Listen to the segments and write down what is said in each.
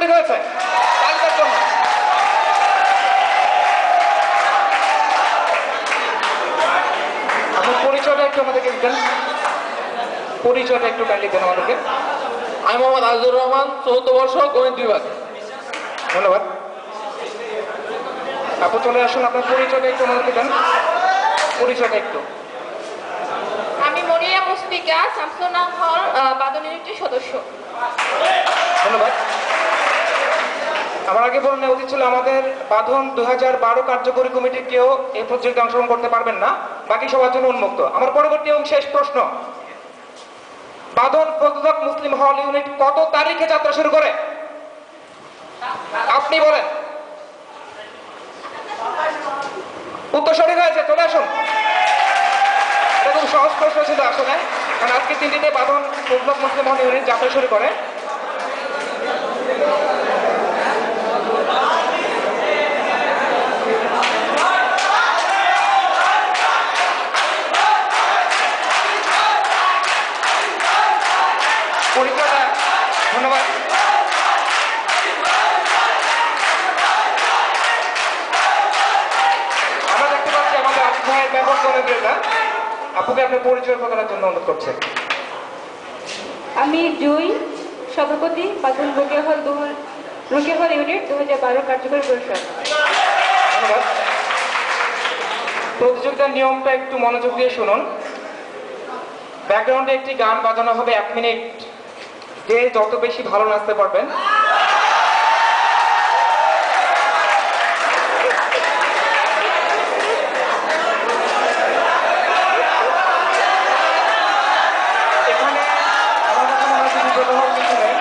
উপস্থিত হয়েছে তালিকার জন্য। আপনার পরিচয়টা একটু আমাদেরকে দিতেন, পরিচয়টা একটু কাইন্ডলি দেন আমাদেরকে। আমি মোহাম্মদ আজিজুর রহমান, চতুর্থ বর্ষ, গণিত বিভাগ। ধন্যবাদ। আপু চলে আসুন, আপনার পরিচয়টা একটু আমাদেরকে দেন, পরিচয়টা একটু। আমি মনিয়া মুসফিকা, শামসুন্নাহ হল বাদন ইউনিটের সদস্য। ধন্যবাদ। আমার আগে বলুন উচিত ছিল আমাদের বাঁধন 2012 কার্যকরী কমিটির কেউ এই প্রতিযোগিতায় অংশগ্রহণ করতে পারবেন না, বাকি সবার জন্য উন্মুক্ত। আমার পরবর্তী এবং শেষ প্রশ্ন, বাঁধন প্রযোজক মুসলিম হল ইউনিট কত তারিখে যাত্রা শুরু করে? আপনি বলেন। উত্তর সঠিক হয়েছে, চলে আসুন। এটা খুব সহজ প্রশ্ন ছিল আসলে, কারণ আজকে 3টিতে বাঁধন প্রযোজক মুসলিম হল ইউনিট যাত্রা শুরু করে। পরিচয়টা ধন্যবাদ। আমরা দেখতে পাচ্ছি আমাদের আপু ভাইয়ের ব্যাপক জনপ্রিয়তা। আপুকে আপনার পরিচয় প্রদানের জন্য অনুরোধ করছে। আমি জুই, সভাপতি বাদন রোকেয়া হল ইউনিট 2012 কার্যকরী পরিষদ। ধন্যবাদ। প্রতিযোগিতার নিয়মটা একটু মনোযোগ দিয়ে শুনুন। ব্যাকগ্রাউন্ডে একটি গান বাজানো হবে 1 মিনিট, যে যত বেশি ভালো নাচতে পারবেন এখানে আমার কাছে মনে হয় কিছু বলা হওয়ার কিছু নেই।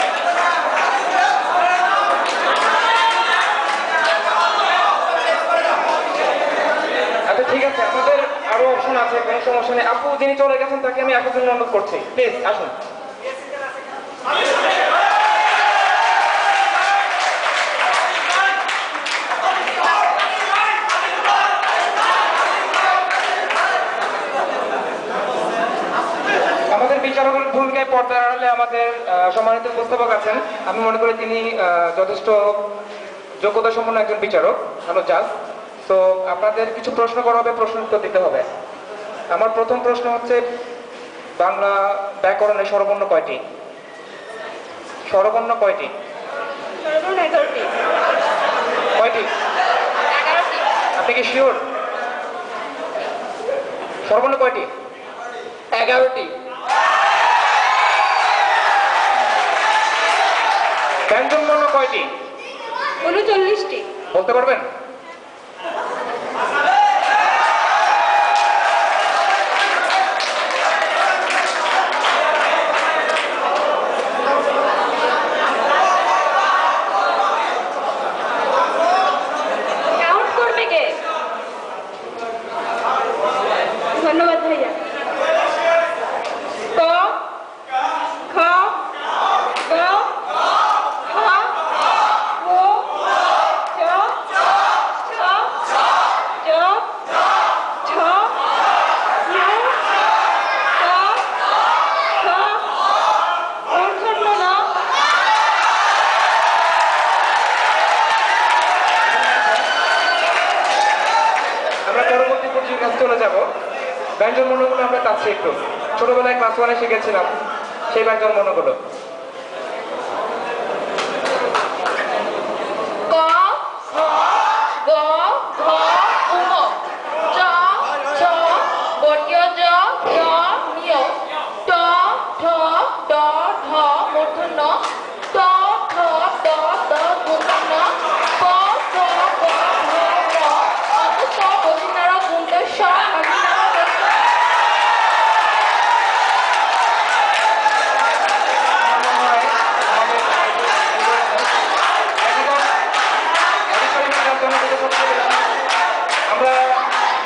আচ্ছা ঠিক আছে, আমাদের আরো অপশন আছে, কোনো সমস্যা নেই। আপু যিনি চলে গেছেন তাকে আমি আসার জন্য অনুরোধ করছি, প্লিজ আসুন। আমাদের বিচারকের ভূমিকায় পর্দার আড়ালে আমাদের সম্মানিত উপস্থাপক আছেন। আমি মনে করি তিনি যথেষ্ট যোগ্যতা সম্পন্ন একজন বিচারক, ভালো জাজ। তো আপনাদের কিছু প্রশ্ন করা হবে, প্রশ্ন উত্তর দিতে হবে। আমার প্রথম প্রশ্ন হচ্ছে, বাংলা ব্যাকরণে স্বরবর্ণ কয়টি? স্বরবর্ণ কয়টি? সর্বমোট 11টি। কয়টি? 11টি। আপনি কি শিওর? স্বরবর্ণ কয়টি? 11টি। ব্যঞ্জন বর্ণ কয়টি? 39টি। বলতে পারবেন? কাউন্ট করবে কে? ধন্যবাদ ভাইয়া। ক, খ, গ, ঘ, ঙ, চ, ছ, জ, ঝ, ঞ, ক, খ, মূর্ধন্য ণ। আমরা পরবর্তী প্রতিযোগিতা চলে যাব। ব্যঞ্জন বর্ণগুলো আমরা চাচ্ছি একটু, ছোটবেলায় ক্লাস 1-এ শিখেছিলাম সেই ব্যঞ্জন বর্ণগুলো। ক, খ, গ, ঘ, ঙ, চ, ছ, বর্গীয় জ,